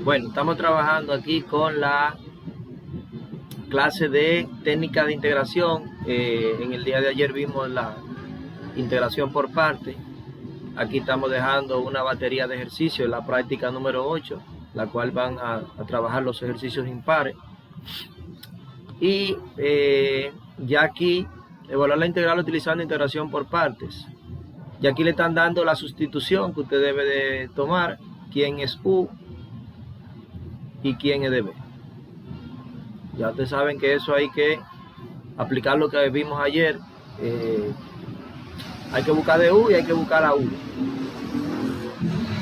Bueno, estamos trabajando aquí con la clase de técnica de integración. En el día de ayer vimos la integración por parte. Aquí estamos dejando una batería de ejercicios, la práctica número 8, la cual van a trabajar los ejercicios impares. Y ya aquí, evaluar la integral utilizando integración por partes. Y aquí le están dando la sustitución que usted debe de tomar, quién es U y quién es de B. Ya ustedes saben que eso hay que aplicar lo que vimos ayer. Hay que buscar de U y hay que buscar la U.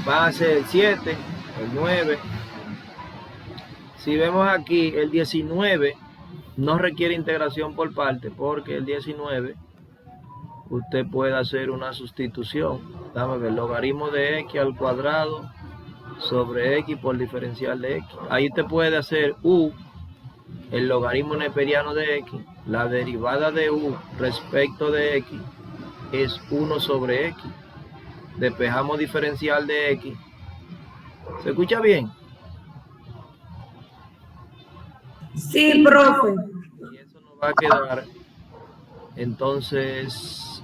Va a ser el 7, el 9. Si vemos aquí, el 19 no requiere integración por parte, porque el 19 usted puede hacer una sustitución. Dame ver, logaritmo de x al cuadrado sobre x por diferencial de x. Ahí usted puede hacer U, el logaritmo neperiano de x, la derivada de U respecto de x es 1 sobre x. Despejamos diferencial de x. ¿Se escucha bien? Sí, profe. Y eso nos va a quedar entonces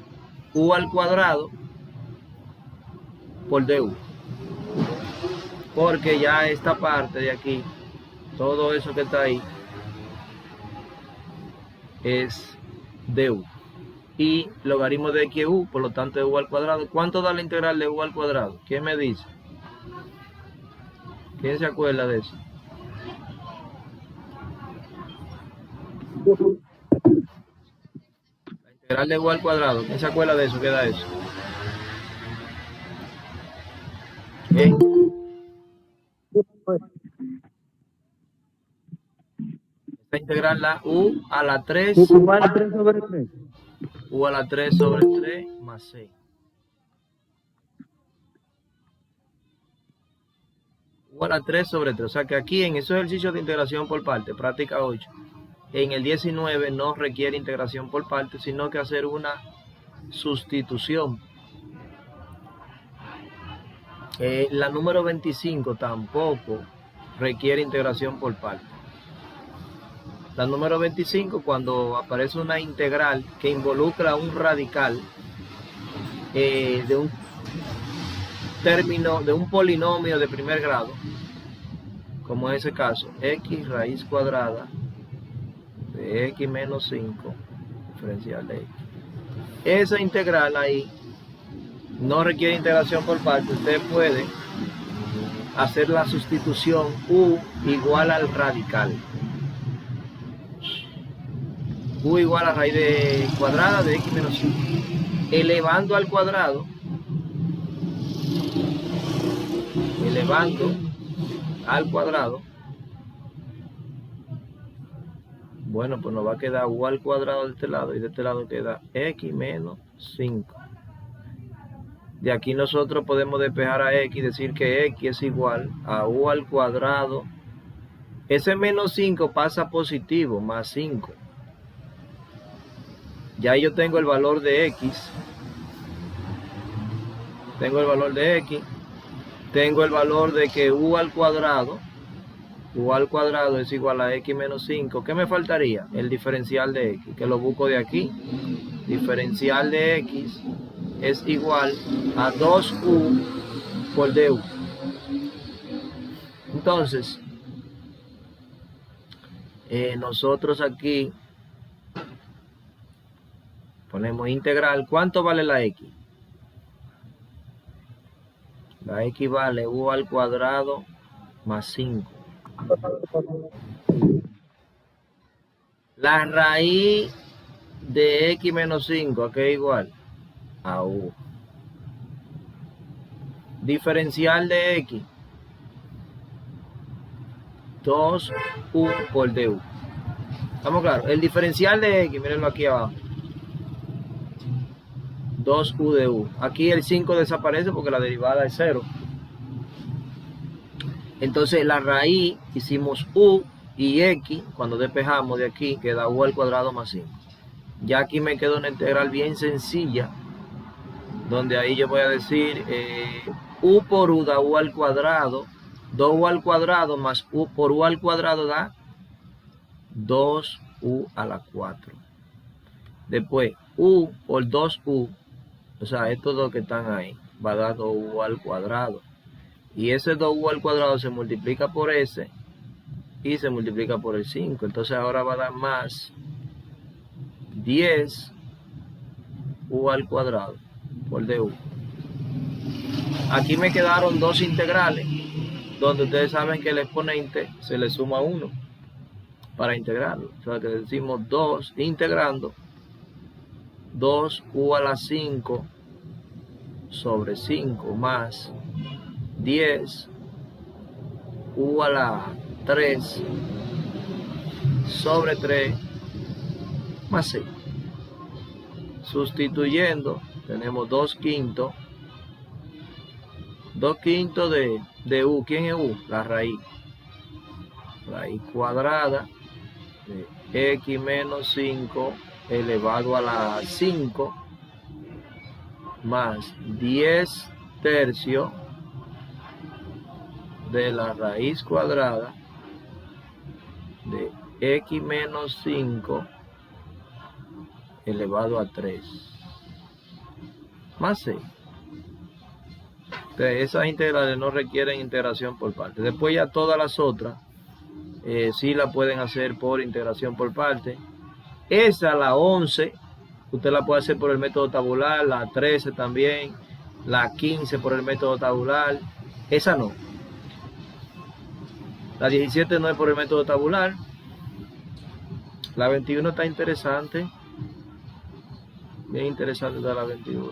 U al cuadrado por du. Porque ya esta parte de aquí, todo eso que está ahí, es du. Y logaritmo de x es u, por lo tanto es u al cuadrado. ¿Cuánto da la integral de u al cuadrado? ¿Quién me dice? ¿Quién se acuerda de eso? La integral de u al cuadrado. ¿Quién se acuerda de eso? ¿Qué da eso? ¿Eh? Esta integral la u a la 3. U a la 3 sobre 3. U a la 3 sobre 3 más 6. U a la 3 sobre 3. O sea que aquí en esos ejercicios de integración por parte, práctica 8, en el 19 no requiere integración por parte, sino que hacer una sustitución. La número 25 tampoco requiere integración por parte. La número 25, cuando aparece una integral que involucra un radical de un término, de un polinomio de primer grado, como en ese caso, x raíz cuadrada de x menos 5 diferencial de x. Esa integral ahí no requiere integración por parte. Usted puede hacer la sustitución u igual al radical. U igual a raíz de cuadrada de x menos 5. Elevando al cuadrado. Elevando al cuadrado. Bueno, pues nos va a quedar u al cuadrado de este lado y de este lado queda x menos 5. De aquí nosotros podemos despejar a x y decir que x es igual a u al cuadrado. Ese menos 5 pasa positivo, más 5. Ya yo tengo el valor de x. Tengo el valor de x. Tengo el valor de que u al cuadrado es igual a x menos 5. ¿Qué me faltaría? El diferencial de x, que lo busco de aquí. Diferencial de x es igual a 2u por du. Entonces, nosotros aquí ponemos integral. ¿Cuánto vale la x? La x vale u al cuadrado más 5. La raíz de x menos 5, ¿a qué es igual? A u. Diferencial de x, 2u por du. ¿Estamos claros? El diferencial de x, mírenlo aquí abajo, 2u de u. Aquí el 5 desaparece porque la derivada es 0. Entonces la raíz, hicimos u y x, cuando despejamos de aquí, queda u al cuadrado más 5. Ya aquí me queda una integral bien sencilla, donde ahí yo voy a decir u por u da u al cuadrado 2u al cuadrado más u por u al cuadrado da 2u a la 4. Después, u por 2u, o sea, estos dos que están ahí, va a dar 2u al cuadrado. Y ese 2u al cuadrado se multiplica por ese y se multiplica por el 5. Entonces ahora va a dar más 10u al cuadrado por du. Aquí me quedaron dos integrales, donde ustedes saben que el exponente se le suma 1 para integrarlo. O sea que decimos 2 integrando 2u a la 5 sobre 5 más 10u a la 3 sobre 3 más 6. Sustituyendo, tenemos 2 quintos. 2 quintos de u. ¿Quién es u? La raíz. Raíz cuadrada de x menos 5 elevado a la 5 más 10 tercios de la raíz cuadrada de x menos 5 elevado a 3 más 6. Entonces, esas integrales no requieren integración por partes. Después ya todas las otras sí la pueden hacer por integración por partes. Esa, la 11, usted la puede hacer por el método tabular, la 13 también, la 15 por el método tabular. Esa no. La 17 no es por el método tabular. La 21 está interesante. Bien interesante está la 21.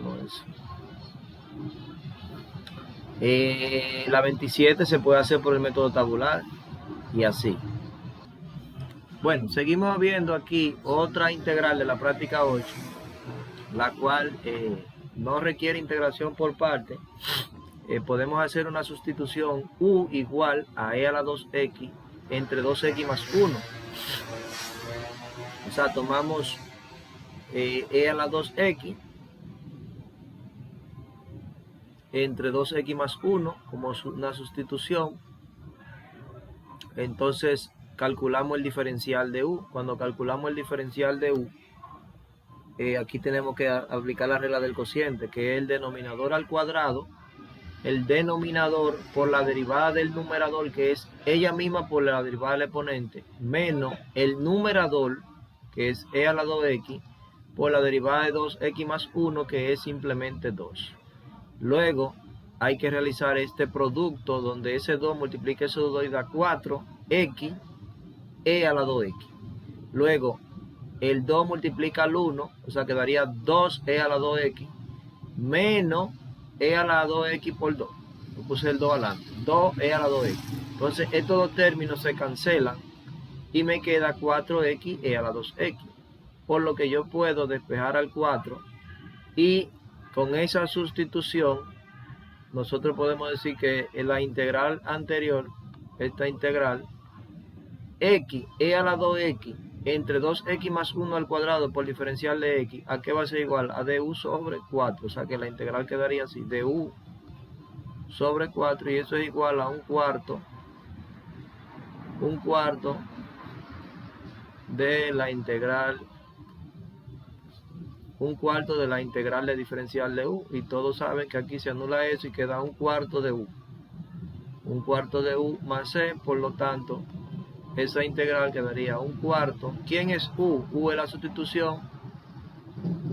La 27 se puede hacer por el método tabular y así. Bueno, seguimos viendo aquí otra integral de la práctica 8, la cual no requiere integración por parte. Podemos hacer una sustitución u igual a e a la 2x entre 2x más 1. O sea, tomamos e a la 2x entre 2x más 1 como una sustitución. Entonces calculamos el diferencial de u. Cuando calculamos el diferencial de u, aquí tenemos que aplicar la regla del cociente, que es el denominador al cuadrado, el denominador por la derivada del numerador, que es ella misma por la derivada del exponente, menos el numerador, que es e a la 2x, por la derivada de 2x más 1, que es simplemente 2. Luego hay que realizar este producto donde ese 2 multiplica ese 2 y da 4x e a la 2x. Luego el 2 multiplica al 1, o sea que daría 2e a la 2x menos e a la 2x por 2. Yo puse el 2 adelante, 2e a la 2x. Entonces estos dos términos se cancelan y me queda 4x e a la 2x. Por lo que yo puedo despejar al 4 y con esa sustitución nosotros podemos decir que en la integral anterior, esta integral, x e a la 2x entre 2x más 1 al cuadrado por diferencial de x, ¿a qué va a ser igual? A du sobre 4. O sea que la integral quedaría así, du sobre 4, y eso es igual a un cuarto de la integral, de diferencial de u, y todos saben que aquí se anula eso y queda un cuarto de u. Un cuarto de u más c, por lo tanto, esa integral quedaría un cuarto. ¿Quién es u? U es la sustitución,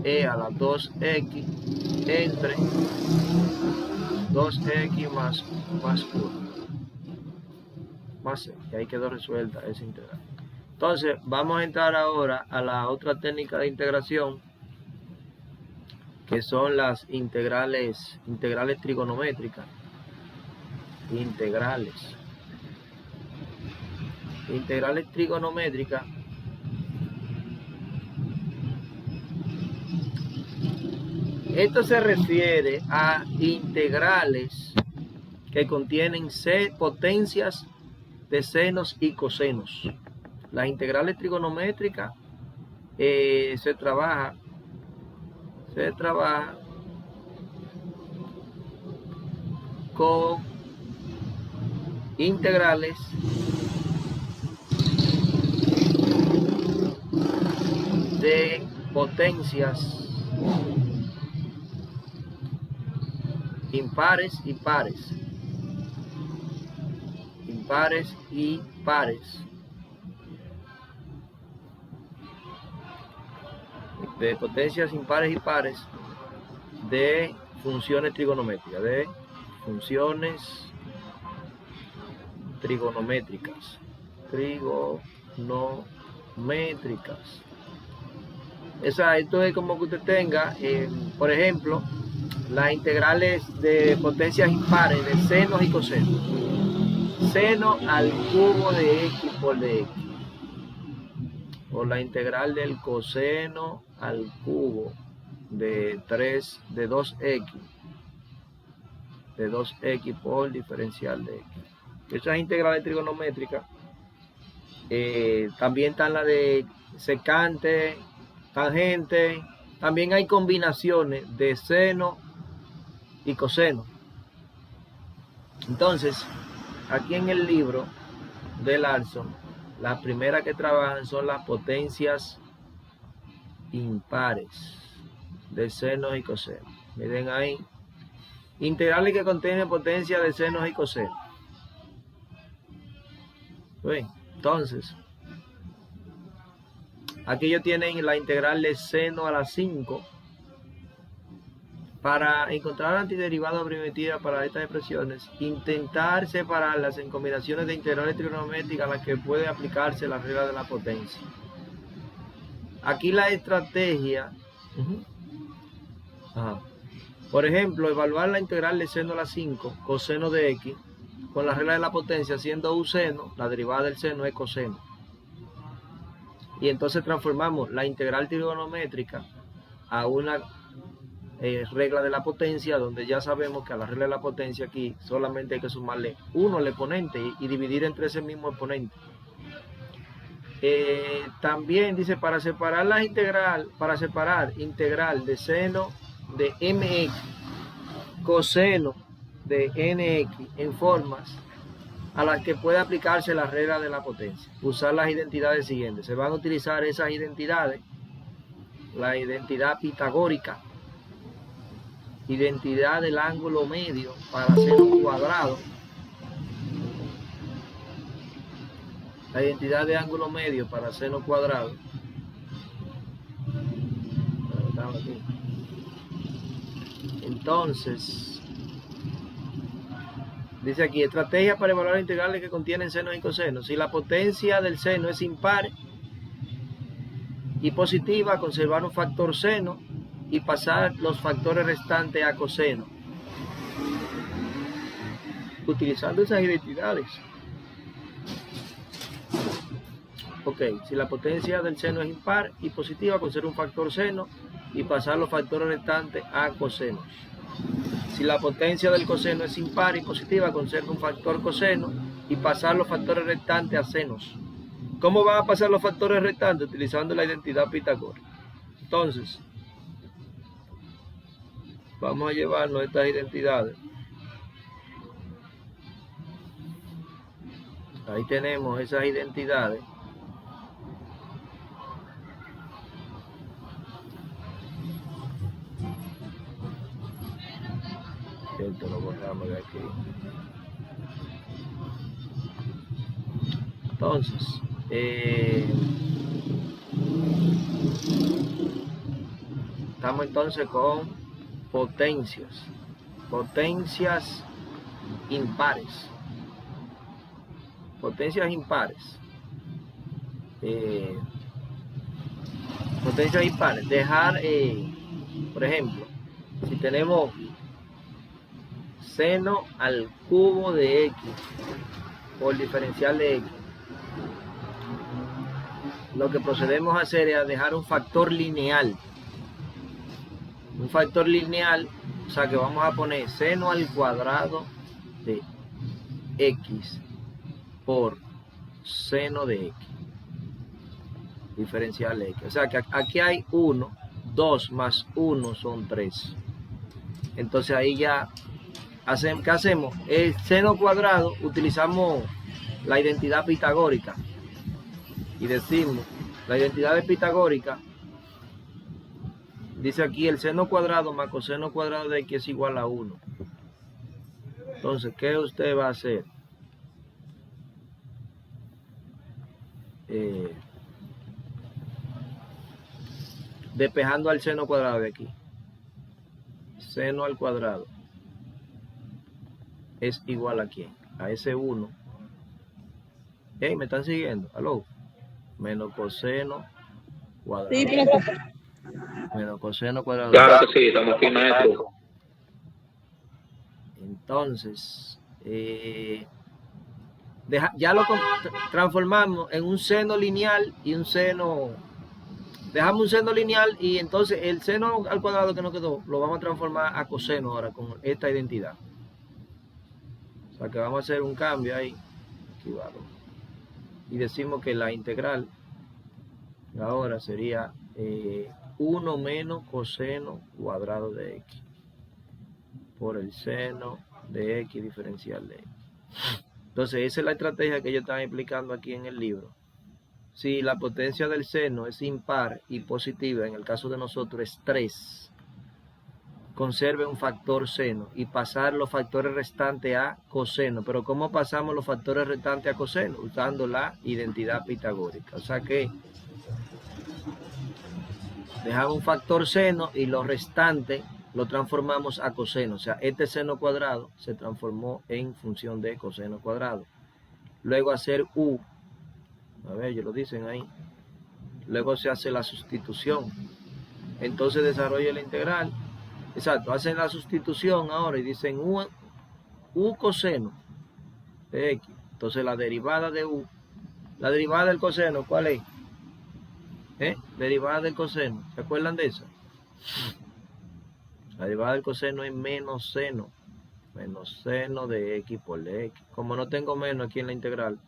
e a la 2x entre 2x más 1 más c. Y ahí quedó resuelta esa integral. Entonces, vamos a entrar ahora a la otra técnica de integración, que son las integrales trigonométricas. Integrales trigonométricas. Esto se refiere a integrales que contienen potencias de senos y cosenos. Las integrales trigonométricas se trabaja con integrales de potencias impares y pares. Impares y pares. De potencias impares y pares de funciones trigonométricas. De funciones trigonométricas. Trigonométricas. Esto es como que usted tenga, por ejemplo, las integrales de potencias impares de senos y cosenos. Seno al cubo de x por dx. O la integral del coseno al cubo de 2x. De 2x por diferencial de x. Esas integrales trigonométricas. También están las de secante, tangente. También hay combinaciones de seno y coseno. Entonces, aquí en el libro de Larson, las primeras que trabajan son las potencias impares de senos y cosenos. Miren ahí, integrales que contienen potencia de senos y cosenos. Bien, entonces, aquí ellos tienen la integral de seno a la 5. Para encontrar la antiderivada primitiva para estas expresiones, intentar separarlas en combinaciones de integrales trigonométricas a las que puede aplicarse la regla de la potencia. Aquí la estrategia, por ejemplo, evaluar la integral de seno a la 5, coseno de x, con la regla de la potencia, siendo u seno, la derivada del seno es coseno. Y entonces transformamos la integral trigonométrica a una regla de la potencia, donde ya sabemos que a la regla de la potencia aquí solamente hay que sumarle 1 al exponente y dividir entre ese mismo exponente. También dice, para separar la integral, integral de seno de mx, coseno de nx en formas a las que puede aplicarse la regla de la potencia, usar las identidades siguientes. Se van a utilizar esas identidades: la identidad pitagórica, identidad del ángulo medio para seno cuadrado, la identidad de ángulo medio para seno cuadrado. Entonces, dice aquí, estrategia para evaluar integrales que contienen senos y cosenos. Si la potencia del seno es impar y positiva, conservar un factor seno y pasar los factores restantes a coseno, utilizando esas identidades. Ok, si la potencia del seno es impar y positiva, conservar un factor seno y pasar los factores restantes a cosenos. Si la potencia del coseno es impar y positiva, conserva un factor coseno y pasar los factores restantes a senos. ¿Cómo van a pasar los factores restantes? Utilizando la identidad pitagórica. Entonces, vamos a llevarnos estas identidades. Ahí tenemos esas identidades. Esto lo borramos de aquí. Entonces, estamos entonces con potencias impares. Potencias impares. Potencias impares. Dejar, por ejemplo, si tenemos seno al cubo de x por diferencial de x, lo que procedemos a hacer es a dejar un factor lineal. Un factor lineal, o sea que vamos a poner seno al cuadrado de x por seno de x, diferencial de x. O sea que aquí hay 1, 2 más 1 son 3. Entonces ahí ya ¿Qué hacemos? El seno cuadrado, utilizamos la identidad pitagórica y decimos, la identidad pitagórica dice aquí el seno cuadrado más coseno cuadrado de x es igual a 1. Entonces, ¿qué usted va a hacer? Despejando al seno cuadrado de aquí. Seno al cuadrado es igual a ¿quién? A ese 1. Hey, ¿me están siguiendo? ¿Aló? Menos coseno cuadrado. Sí, profe. Menos coseno cuadrado. Claro que sí, estamos aquí, maestro. Entonces, ya lo transformamos en un seno lineal y un seno. Dejamos un seno lineal y entonces el seno al cuadrado que nos quedó lo vamos a transformar a coseno ahora con esta identidad. O sea que vamos a hacer un cambio ahí. Y decimos que la integral ahora sería 1 menos coseno cuadrado de x por el seno de x diferencial de x. Entonces esa es la estrategia que yo estaba explicando aquí en el libro. Si la potencia del seno es impar y positiva, en el caso de nosotros es 3, conserve un factor seno y pasar los factores restantes a coseno. Pero ¿cómo pasamos los factores restantes a coseno? Usando la identidad pitagórica. O sea que dejamos un factor seno y los restantes lo transformamos a coseno. O sea, este seno cuadrado se transformó en función de coseno cuadrado. Luego hacer u. A ver, ellos lo dicen ahí. Luego se hace la sustitución. Entonces desarrolla la integral. Exacto, hacen la sustitución ahora y dicen u coseno de x. Entonces la derivada de u, la derivada del coseno, ¿cuál es? Derivada del coseno, ¿se acuerdan de eso? La derivada del coseno es menos seno de x por x. Como no tengo menos aquí en la integral,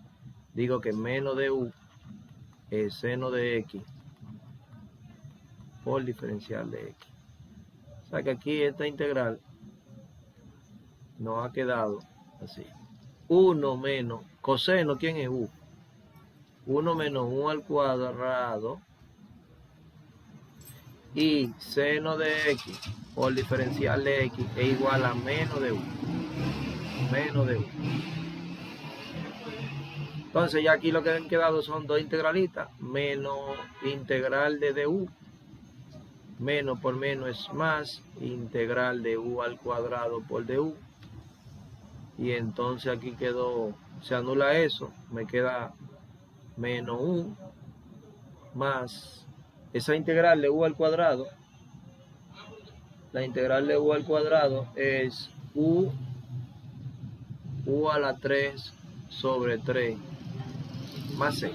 digo que menos de u es seno de x por diferencial de x. O sea que aquí esta integral nos ha quedado así. 1 menos coseno, ¿quién es u? 1 menos u al cuadrado y seno de x por diferencial de x es igual a menos de u. Menos de u. Entonces ya aquí lo que han quedado son dos integralitas. Menos integral de du. Menos por menos es más. Integral de u al cuadrado por du. Y entonces aquí quedó, se anula eso. Me queda menos u más esa integral de u al cuadrado. La integral de u al cuadrado es u a la 3 sobre 3 más 6.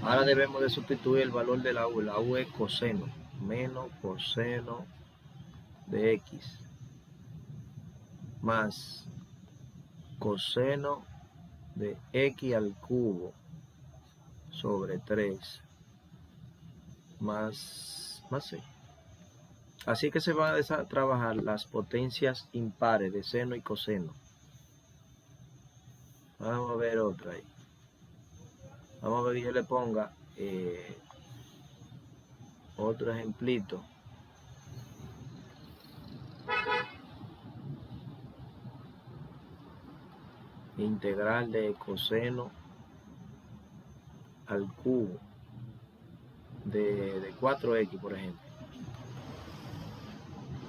Ahora debemos de sustituir el valor de la u. La u es coseno, menos coseno de x más coseno de x al cubo sobre 3 más 6. Así que se van a trabajar las potencias impares de seno y coseno. Vamos a ver otra ahí. Vamos a ver que yo le ponga otro ejemplito. Integral de coseno al cubo de 4x, por ejemplo.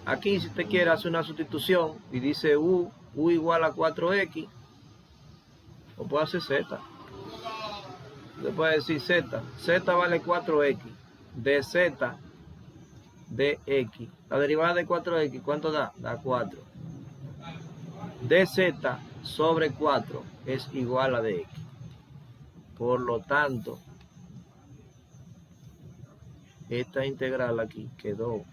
Aquí, si usted quiere hacer una sustitución y dice u igual a 4x, o puede hacer z. Usted puede decir z vale 4x, de z de x. La derivada de 4x, ¿cuánto da? Da 4. dz sobre 4 es igual a dx. Por lo tanto, esta integral aquí quedó.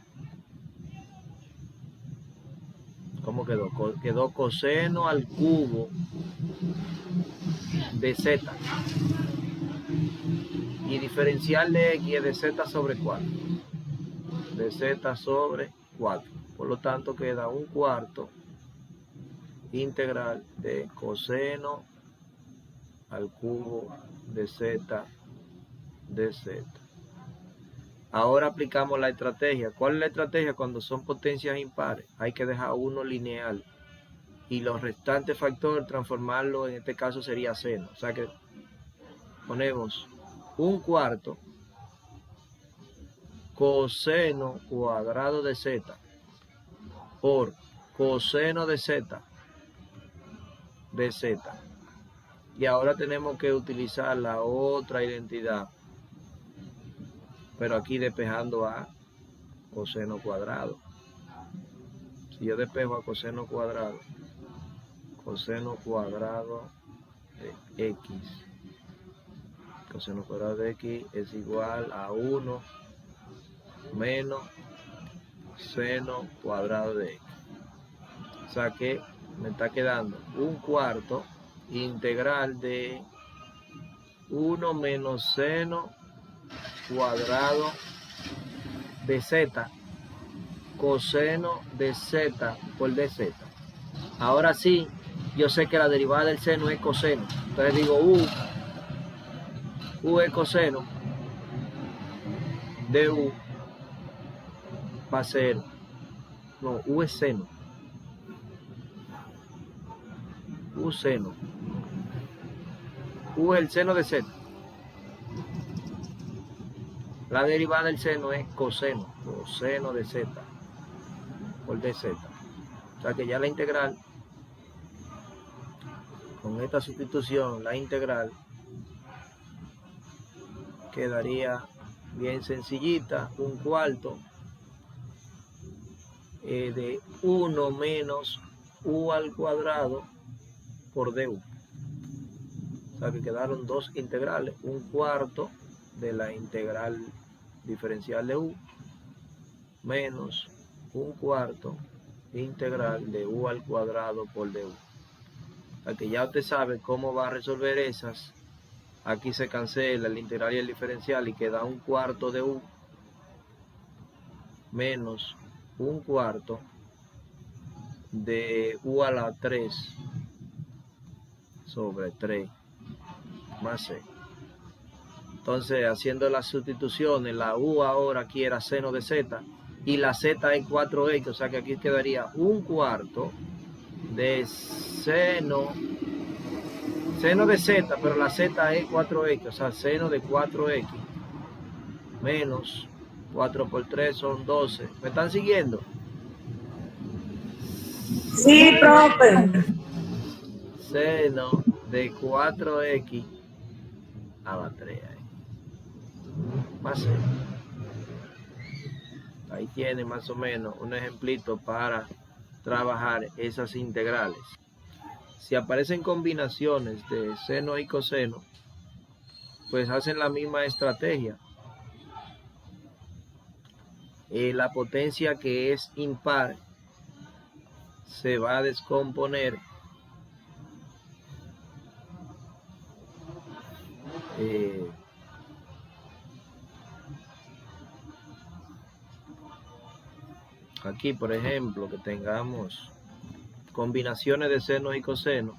¿Cómo quedó? Quedó coseno al cubo de z. Y diferencial de x es de z sobre 4. De z sobre 4. Por lo tanto queda 1/4 integral de coseno al cubo de z de z. Ahora aplicamos la estrategia. ¿Cuál es la estrategia cuando son potencias impares? Hay que dejar uno lineal y los restantes factores transformarlo, en este caso sería seno. O sea que ponemos 1/4 coseno cuadrado de z por coseno de z de z. Y ahora tenemos que utilizar la otra identidad, pero aquí despejando a coseno cuadrado. Si yo despejo a coseno cuadrado de x, coseno cuadrado de x es igual a 1 menos seno cuadrado de x. O sea que me está quedando 1/4 integral de 1 menos seno cuadrado de z coseno de z por dz. Ahora sí, yo sé que la derivada del seno es coseno. Entonces digo u es coseno de u va a ser, no, u es seno. U seno. U es el seno de z. La derivada del seno es coseno de z por dz. O sea que ya la integral, con esta sustitución, la integral quedaría bien sencillita, 1/4 de 1 menos u al cuadrado por du. O sea que quedaron dos integrales, 1/4 de la integral diferencial de u menos 1/4 integral de u al cuadrado por du. O sea que ya usted sabe cómo va a resolver esas. Aquí se cancela el integral y el diferencial y queda 1/4 de u menos 1/4 de u a la 3 sobre 3 más c. Entonces, haciendo las sustituciones, la u ahora aquí era seno de z y la z es 4x, o sea que aquí quedaría 1/4 de seno de z, pero la z es 4x, o sea, seno de 4x menos 4 por 3 son 12. ¿Me están siguiendo? Sí, profe. Seno de 4x a la 3 más c. Ahí tiene más o menos un ejemplito para trabajar esas integrales. Si aparecen combinaciones de seno y coseno, pues hacen la misma estrategia. La potencia que es impar se va a descomponer aquí, por ejemplo, que tengamos combinaciones de seno y coseno.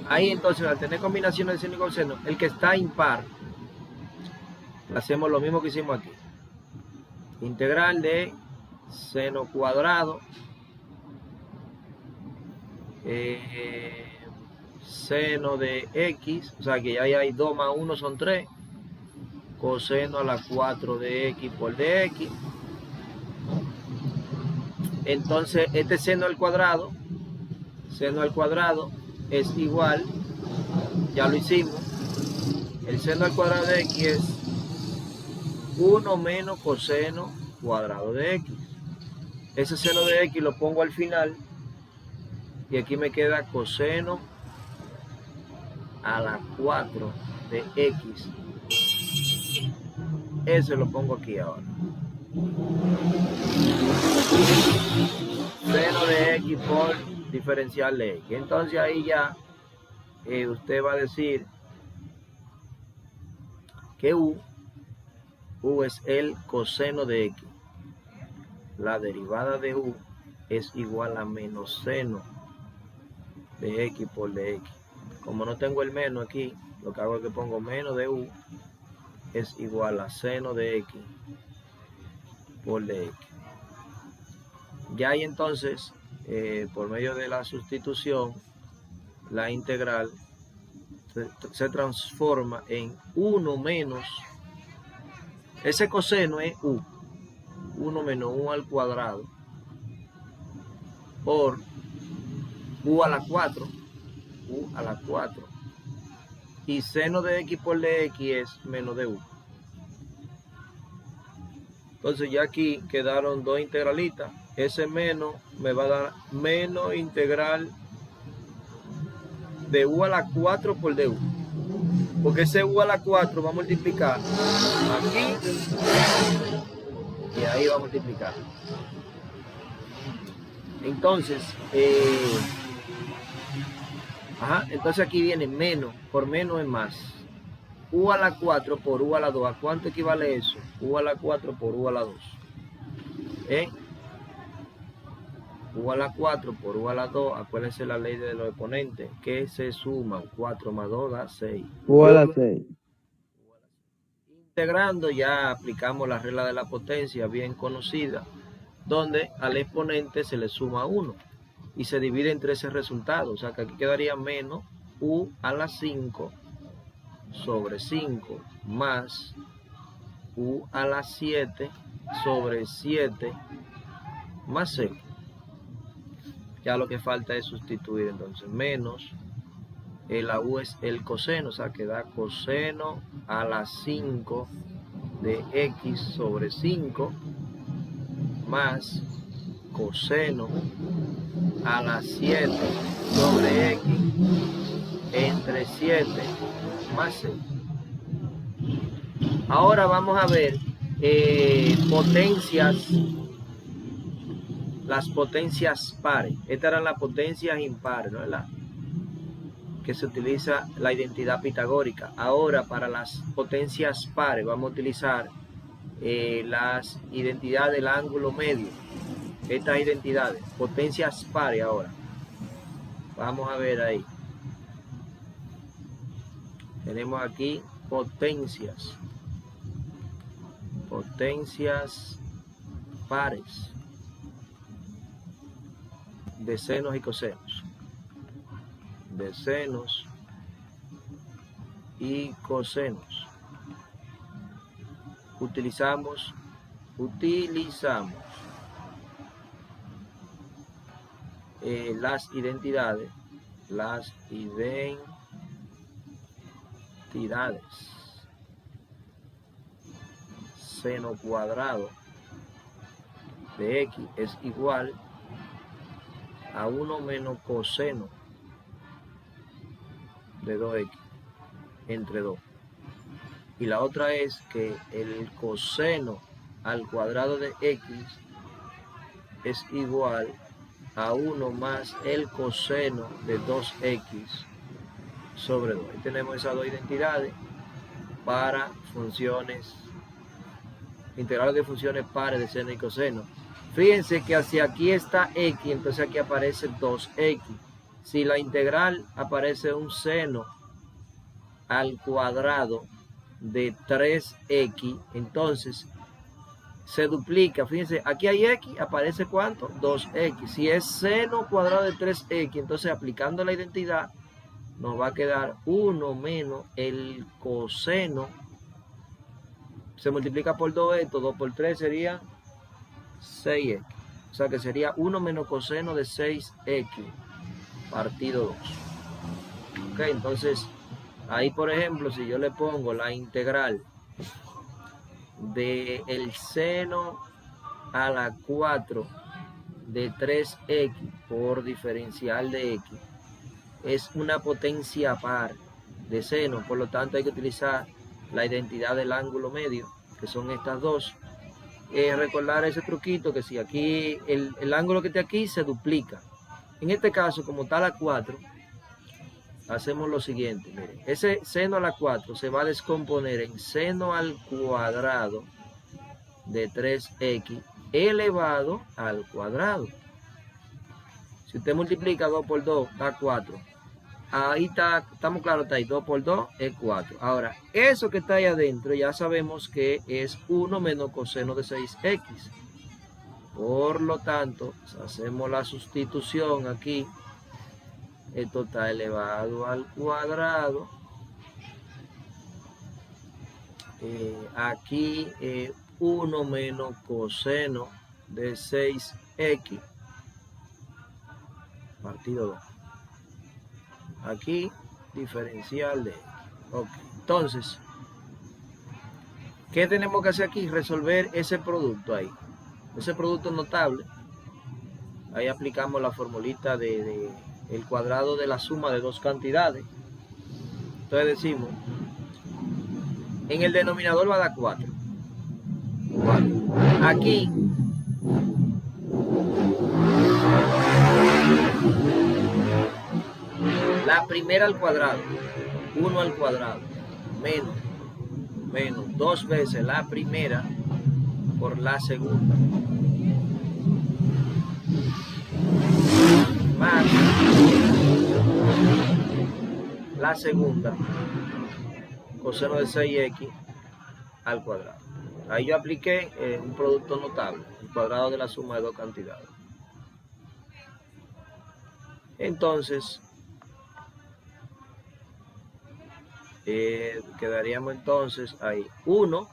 Ahí entonces, al tener combinaciones de seno y coseno, el que está impar, hacemos lo mismo que hicimos aquí. Integral de seno cuadrado seno de x, o sea que ya hay 2 más 1 son 3, coseno a la 4 de x por dx. Entonces este seno al cuadrado es igual, ya lo hicimos, el seno al cuadrado de x es 1 menos coseno cuadrado de x. Ese seno de x lo pongo al final y aquí me queda coseno a la 4 de x. Ese lo pongo aquí ahora. Seno de x por diferencial de x. Entonces ahí ya usted va a decir que u es el coseno de x. La derivada de u es igual a menos seno de x por dx. Como no tengo el menos aquí, lo que hago es que pongo menos de u es igual a seno de x por dx. Ya ahí entonces, por medio de la sustitución, la integral se transforma en 1 menos, ese coseno es u, 1 menos 1 al cuadrado, por u a la 4, y seno de x por dx es menos de u. Entonces ya aquí quedaron dos integralitas. Ese menos me va a dar menos integral de u a la 4 por du. Porque ese u a la 4 va a multiplicar aquí y ahí va a multiplicar. Entonces, entonces aquí viene menos, por menos es más. U a la 4 por u a la 2. ¿A cuánto equivale eso? U a la 4 por u a la 2. U a la 4 por u a la 2. Acuérdense la ley de los exponentes, que se suman. 4 más 2 da 6. U a la 6. Integrando ya aplicamos la regla de la potencia bien conocida, donde al exponente se le suma 1 y se divide entre ese resultado. O sea que aquí quedaría menos u a la 5 sobre 5 más u a la 7 sobre 7 más 0. Ya lo que falta es sustituir entonces menos, la u es el coseno, o sea que da coseno a la 5 de x sobre 5 más coseno a la 7 sobre x entre 7 más 6. Ahora vamos a ver potencias, las potencias pares. Estas eran las potencias impares, ¿no? ¿Verdad? Que se utiliza la identidad pitagórica. Ahora para las potencias pares vamos a utilizar las identidades del ángulo medio. Estas identidades, potencias pares ahora. Vamos a ver ahí. Tenemos aquí potencias pares de senos y cosenos. De senos y cosenos. Utilizamos las identidades seno cuadrado de x es igual a 1 menos coseno de 2x entre 2. Y la otra es que el coseno al cuadrado de x es igual a 1 más el coseno de 2x sobre 2. Y tenemos esas dos identidades para funciones, integrales de funciones pares de seno y coseno. Fíjense que hacia aquí está x, entonces aquí aparece 2x. Si la integral aparece un seno al cuadrado de 3x, entonces se duplica. Fíjense, aquí hay x, aparece ¿cuánto? 2x. Si es seno cuadrado de 3x, entonces aplicando la identidad nos va a quedar 1 menos el coseno. Se multiplica por 2 esto, 2 por 3 sería 6x. O sea que sería 1 menos coseno de 6x partido 2. Ok, entonces ahí por ejemplo si yo le pongo la integral de el seno a la 4 de 3x por diferencial de x, es una potencia par de seno, por lo tanto hay que utilizar la identidad del ángulo medio, que son estas dos. Recordar ese truquito, que si aquí el ángulo que está aquí se duplica, En este caso, como está la 4, hacemos lo siguiente. Miren, ese seno a la 4 se va a descomponer en seno al cuadrado de 3x elevado al cuadrado. Si usted multiplica 2 por 2, da 4. Ahí está, estamos claros, está ahí, 2 por 2 es 4. Ahora, eso que está ahí adentro ya sabemos que es 1 menos coseno de 6x. Por lo tanto, hacemos la sustitución aquí. Esto está elevado al cuadrado. Aquí 1 menos coseno de 6x partido 2. Aquí diferencial de x. Ok, entonces, ¿qué tenemos que hacer aquí? Resolver ese producto ahí. Ese producto notable. Ahí aplicamos la formulita de el cuadrado de la suma de dos cantidades. Entonces decimos, en el denominador va a dar 4. Aquí la primera al cuadrado, 1 al cuadrado, menos 2 veces la primera por la segunda, más la segunda coseno de 6x al cuadrado. Ahí yo apliqué un producto notable, el cuadrado de la suma de dos cantidades. Entonces, quedaríamos entonces ahí 1.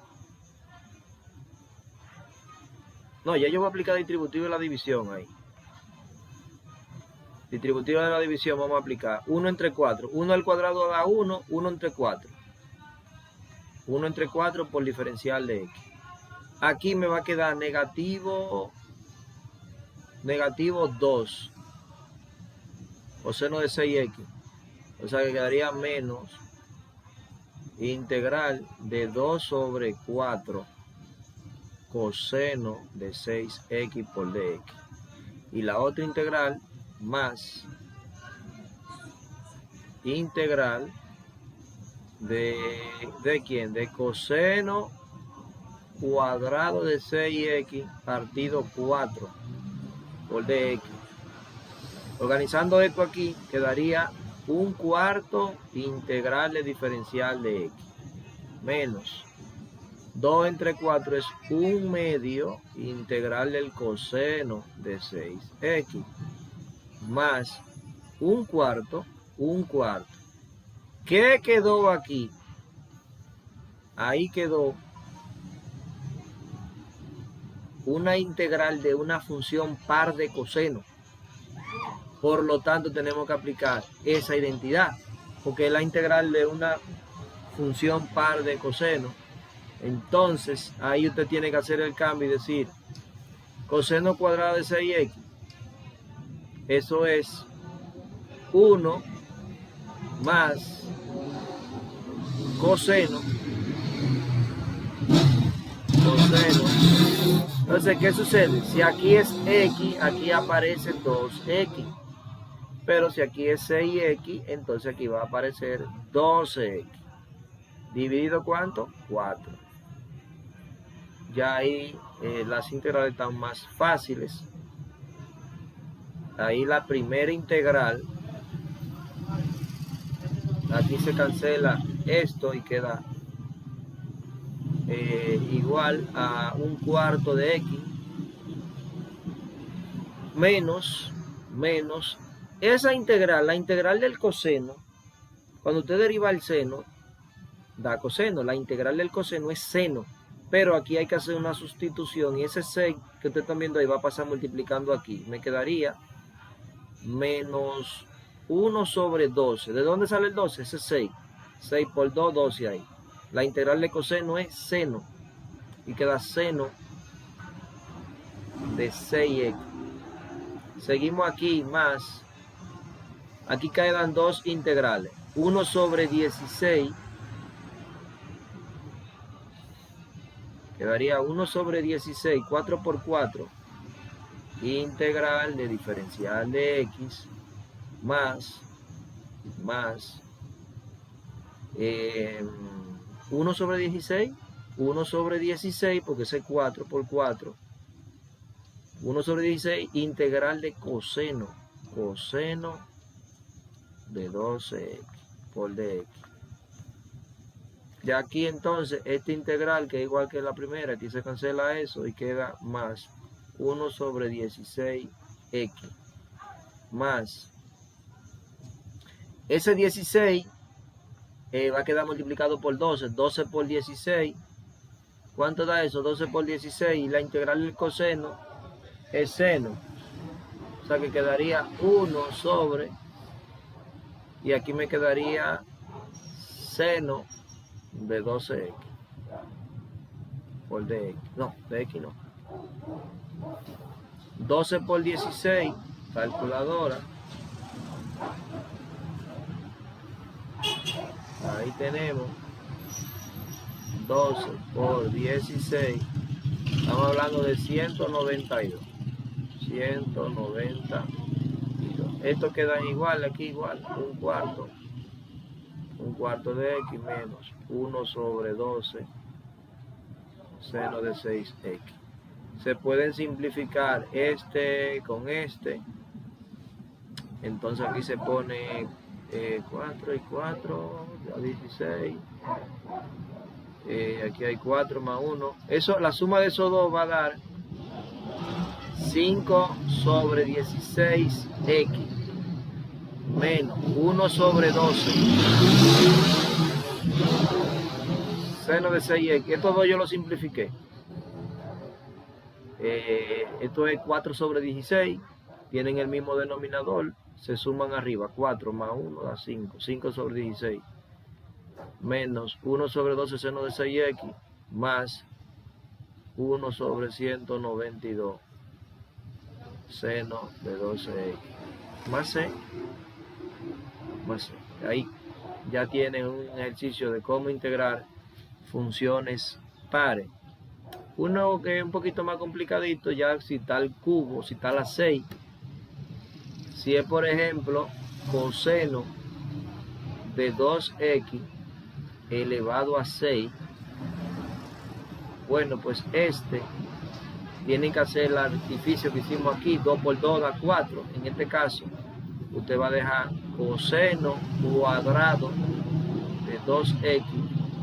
No, ya yo voy a aplicar distributivo de la división ahí. Distributiva de la división vamos a aplicar 1 entre 4. 1 al cuadrado da 1, 1 entre 4. 1 entre 4 por diferencial de x. Aquí me va a quedar negativo 2 coseno de 6x. O sea que quedaría menos integral de 2 sobre 4 coseno de 6x por dx. Y la otra integral más integral de ¿quién? De coseno cuadrado de 6x partido 4 por dx. Organizando esto aquí quedaría 1/4 integral de diferencial de x menos 2 entre 4 es 1 medio integral del coseno de 6x más 1/4. ¿Qué quedó aquí? Ahí quedó una integral de una función par de coseno. Por lo tanto, tenemos que aplicar esa identidad, porque es la integral de una función par de coseno. Entonces, ahí usted tiene que hacer el cambio y decir coseno cuadrado de 6x. Eso es 1 más coseno. Entonces, ¿qué sucede? Si aquí es x, aquí aparece 2x. Pero si aquí es 6x, entonces aquí va a aparecer 12x. ¿Dividido cuánto? 4. Ya ahí las integrales están más fáciles. Ahí la primera integral, aquí se cancela esto y queda igual a 1/4 de x menos esa integral, la integral del coseno. Cuando usted deriva el seno, da coseno. La integral del coseno es seno, pero aquí hay que hacer una sustitución y ese 6 que ustedes están viendo ahí va a pasar multiplicando aquí. Me quedaría menos 1 sobre 12. ¿De dónde sale el 12? Ese es 6. 6 por 2, 12 ahí. La integral de coseno es seno y queda seno de 6x. Seguimos aquí más. Aquí quedan dos integrales. 1 sobre 16. Quedaría 1 sobre 16. 4 por 4. integral de diferencial de x más 1 sobre 16, 1 sobre 16, porque ese es 4 por 4, 1 sobre 16, integral de coseno de 12x por dx. De aquí entonces, este integral, que es igual que la primera, aquí se cancela eso y queda más 1 sobre 16x más ese 16 va a quedar multiplicado por 12. 12 por 16, ¿cuánto da eso? 12 por 16, y la integral del coseno es seno, o sea que quedaría 1 sobre, y aquí me quedaría seno de 12x por dx. No, dx no. 12 por 16, calculadora. Ahí tenemos 12 por 16. Estamos hablando de 192. 192. Estos quedan igual, aquí igual. Un cuarto de x menos 1 sobre 12 seno de 6x. Se pueden simplificar este con este. Entonces aquí se pone 4 y 4, ya 16. Aquí hay 4 más 1. Eso, la suma de esos dos va a dar 5 sobre 16x menos 1 sobre 12 seno de 6x. Estos dos yo los simplifiqué. Esto es 4 sobre 16. Tienen el mismo denominador. Se suman arriba. 4 más 1 da 5. 5 sobre 16. Menos 1 sobre 12 seno de 6x. Más 1 sobre 192 seno de 12x. Más c. Más c. Ahí ya tienen un ejercicio de cómo integrar funciones pares. Uno que es un poquito más complicadito, ya si está el cubo, si está la 6. Si es, por ejemplo, coseno de 2x elevado a 6, bueno, pues tienen que hacer el artificio que hicimos aquí, 2 por 2 da 4. En este caso, usted va a dejar coseno cuadrado de 2x,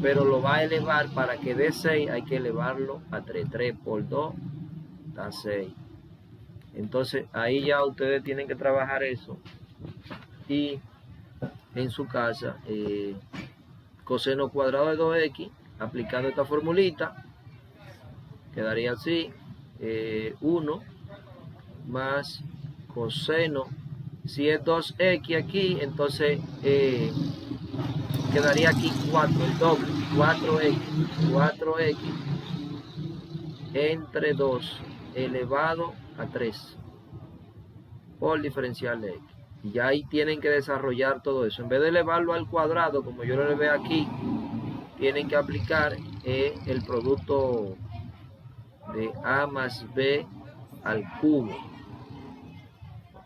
pero lo va a elevar. Para que dé 6 hay que elevarlo a 3. 3 por 2 da 6. Entonces ahí ya ustedes tienen que trabajar eso. Y en su casa, coseno cuadrado de 2x, aplicando esta formulita, quedaría así. 1 más coseno, si es 2x aquí, entonces quedaría aquí 4, el doble, 4x entre 2 elevado a 3 por diferencial de x. Y ya ahí tienen que desarrollar todo eso. En vez de elevarlo al cuadrado, como yo lo veo aquí, tienen que aplicar el producto de a más b al cubo.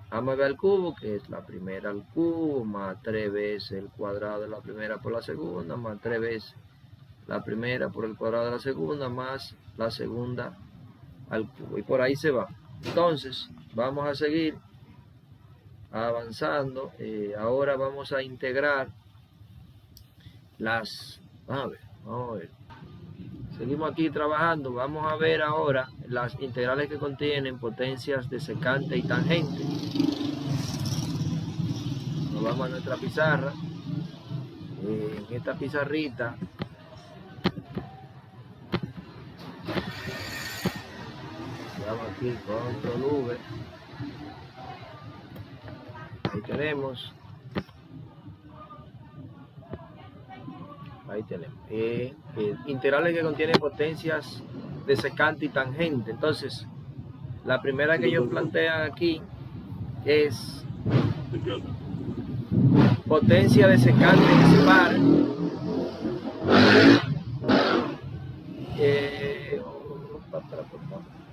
A más b al cubo, que es la primera al cubo, más 3 veces el cuadrado de la primera por la segunda, más 3 veces la primera por el cuadrado de la segunda, más la segunda al cubo. Y por ahí se va. Entonces, vamos a seguir avanzando. Ahora vamos a integrar las... Vamos a ver. Seguimos aquí trabajando. Vamos a ver ahora las integrales que contienen potencias de secante y tangente. Nos vamos a nuestra pizarra. En esta pizarrita vamos aquí, control V. Ahí tenemos. Ahí tenemos. Integrales que contienen potencias de secante y tangente. Entonces, la primera que ellos plantean aquí es potencia de secante dispar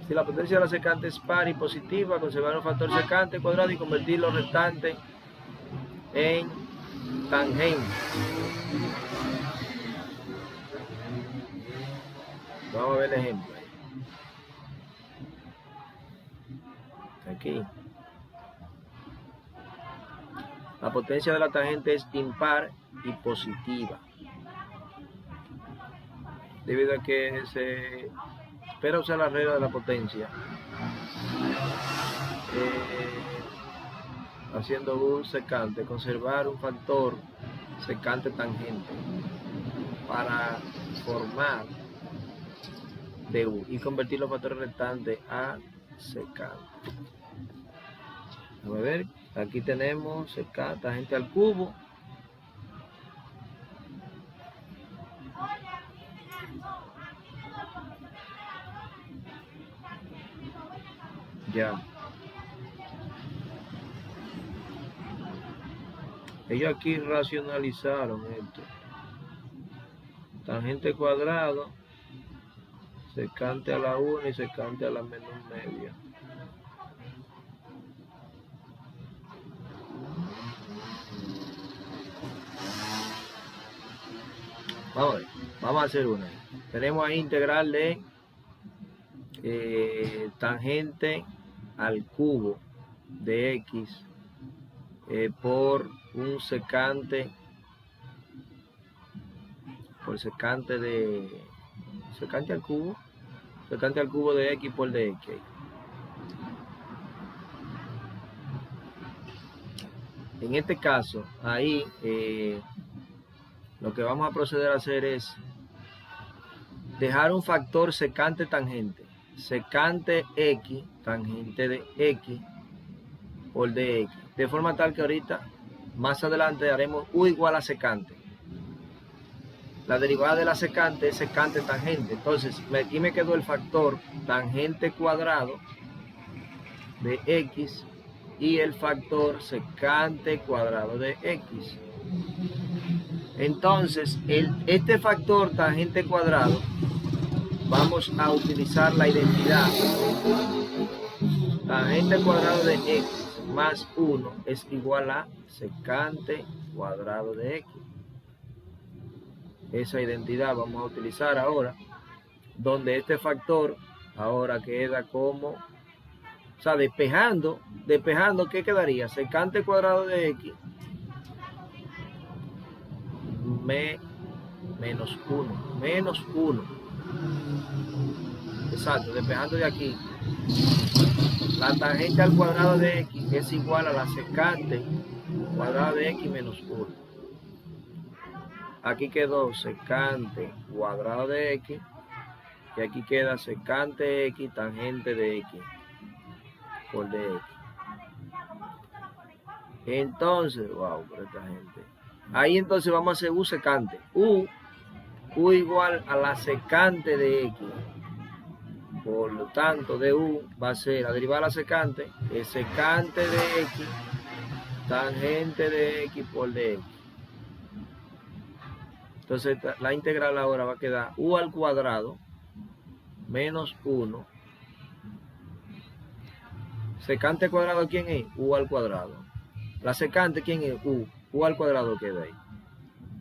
Si la potencia de la secante es par y positiva, conservar un factor secante cuadrado y convertir lo restante en tangente. Vamos a ver el ejemplo. Aquí. La potencia de la tangente es impar y positiva, debido a que se espera usar la regla de la potencia, haciendo un secante, conservar un factor secante tangente para formar du y convertir los factores restantes a secante. Vamos a ver, aquí tenemos secante, tangente al cubo. Ya. Ellos aquí racionalizaron esto. Tangente cuadrado, secante a la 1 y secante a la menos media. Vamos a ver, vamos a hacer una. Tenemos ahí integral de tangente al cubo de x por un secante, por secante al cubo de x por dx. En este caso, ahí lo que vamos a proceder a hacer es dejar un factor secante tangente, secante x, tangente de x por dx, de forma tal que ahorita, más adelante, haremos u igual a secante. La derivada de la secante es secante tangente. Entonces, aquí me quedó el factor tangente cuadrado de x y el factor secante cuadrado de x. Entonces, este factor tangente cuadrado, vamos a utilizar la identidad tangente cuadrado de x más 1 es igual a secante cuadrado de x. Esa identidad vamos a utilizar ahora, donde este factor ahora queda como, o sea, despejando, ¿qué quedaría? Secante cuadrado de x menos 1. Exacto, despejando de aquí. La tangente al cuadrado de x es igual a la secante cuadrado de x menos 1. Aquí quedó secante cuadrado de x y aquí queda secante x tangente de x por dx. Entonces, wow, por esta gente. Ahí entonces vamos a hacer u secante. U igual a la secante de x. Por lo tanto, de u va a ser la derivada de la secante, es secante de x, tangente de x por dx. Entonces, la integral ahora va a quedar u al cuadrado menos 1. Secante cuadrado, ¿quién es? U al cuadrado. La secante, ¿quién es? U. U al cuadrado queda ahí.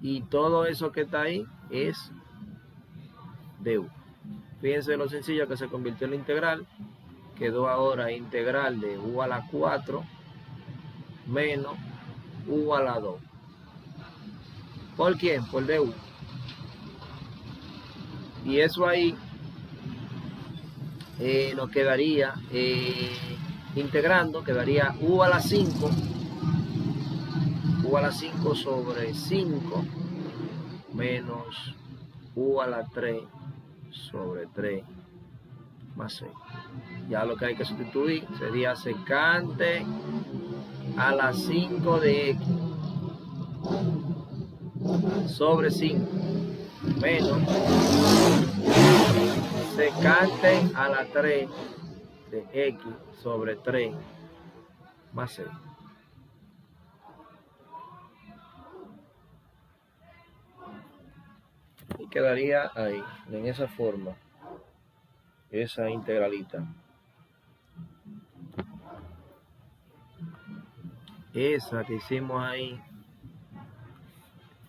Y todo eso que está ahí es de u. Fíjense lo sencillo que se convirtió en la integral. Quedó ahora integral de u a la 4 menos u a la 2. ¿Por quién? Por du. Y eso ahí nos quedaría integrando, quedaría u a la 5. U a la 5 sobre 5 menos u a la 3 sobre 3 más 6. Ya lo que hay que sustituir sería secante a la 5 de x sobre 5 menos secante a la 3 de x sobre 3 más 6. Y quedaría ahí, en esa forma. esa integralita. Esa que hicimos ahí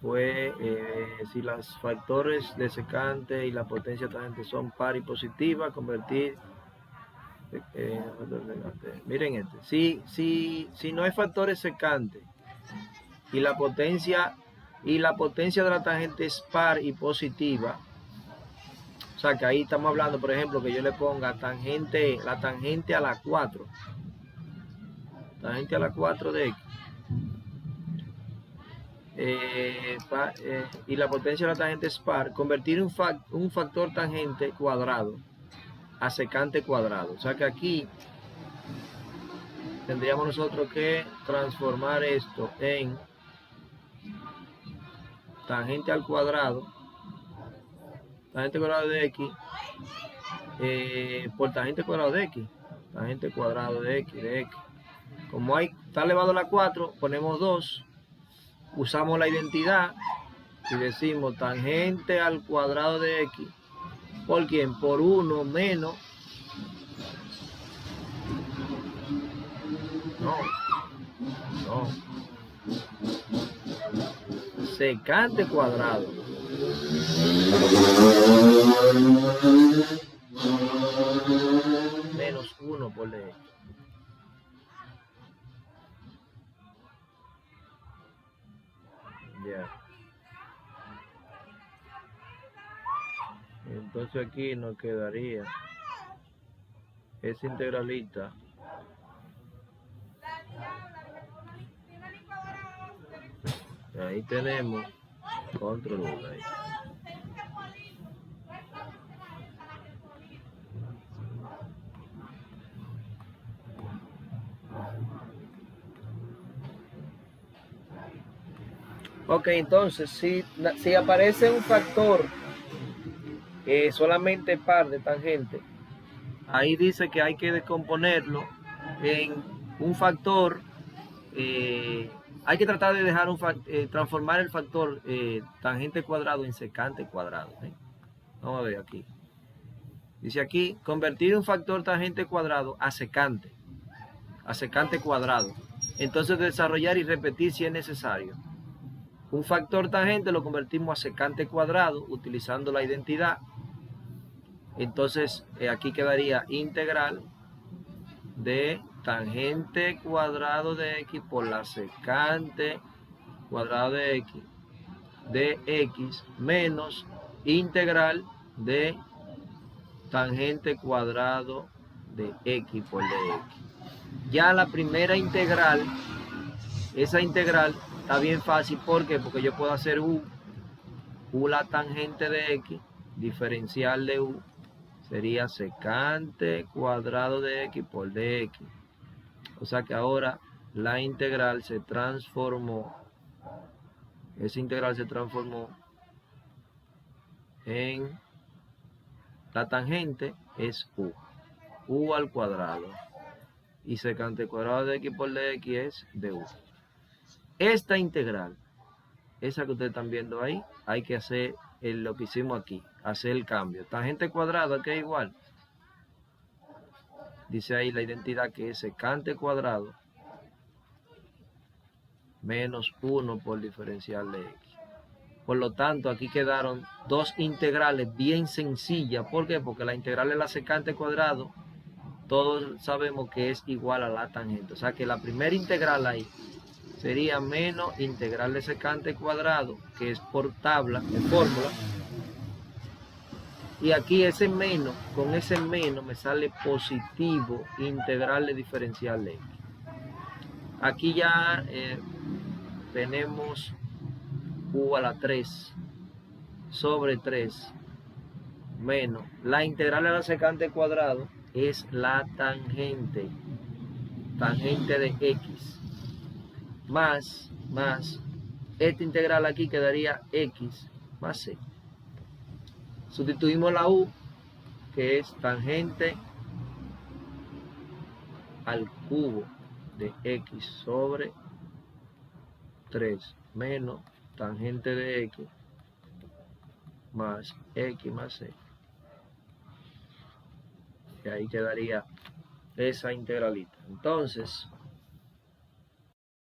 fue si los factores de secante y la potencia tangente son par y positiva, convertir miren este, si no hay factores secantes y la potencia de la tangente es par y positiva, o sea que ahí estamos hablando, por ejemplo, que yo le ponga la tangente a la 4, tangente a la 4 de x, y la potencia de la tangente es par, convertir un factor tangente cuadrado a secante cuadrado. O sea que aquí tendríamos nosotros que transformar esto en tangente al cuadrado, tangente cuadrado de x, por tangente cuadrado de x, tangente cuadrado de x. Como está elevado a la 4, ponemos 2, usamos la identidad y decimos tangente al cuadrado de x, ¿por quién? Por 1 menos, no, secante cuadrado. Menos 1 por de x. Ya. Entonces aquí nos quedaría esa integralita ahí tenemos control ahí. Ok, entonces si aparece un factor solamente par de tangente, ahí dice que hay que descomponerlo en un factor, hay que tratar de dejar transformar el factor tangente cuadrado en secante cuadrado. Vamos a ver aquí. Dice aquí, convertir un factor tangente cuadrado a secante cuadrado. Entonces desarrollar y repetir si es necesario. Un factor tangente lo convertimos a secante cuadrado utilizando la identidad. Entonces aquí quedaría integral de tangente cuadrado de x por la secante cuadrado de x menos integral de tangente cuadrado de x por dx. Ya la primera integral, esa integral está bien fácil. ¿Por qué? Porque yo puedo hacer u la tangente de x, diferencial de u, sería secante cuadrado de x por dx. O sea que ahora la integral se transformó, esa integral se transformó en, la tangente es u al cuadrado, y secante cuadrado de x por dx es du. Esta integral, esa que ustedes están viendo ahí, hay que hacer lo que hicimos aquí, hacer el cambio. Tangente cuadrada que es igual, dice ahí la identidad que es secante cuadrado menos 1 por diferencial de x. Por lo tanto, aquí quedaron dos integrales bien sencillas. ¿Por qué? Porque la integral de la secante cuadrado, todos sabemos que es igual a la tangente. O sea que la primera integral ahí sería menos integral de secante cuadrado, que es por tabla, de fórmula. Y aquí ese menos, con ese menos me sale positivo integral de diferencial de x. Aquí ya tenemos u a la 3 sobre 3 menos la integral de la secante cuadrado es la tangente de x más esta integral aquí quedaría x más c. Sustituimos la u, que es tangente al cubo de x sobre 3 menos tangente de x más x más c. que ahí quedaría esa integralita. Entonces,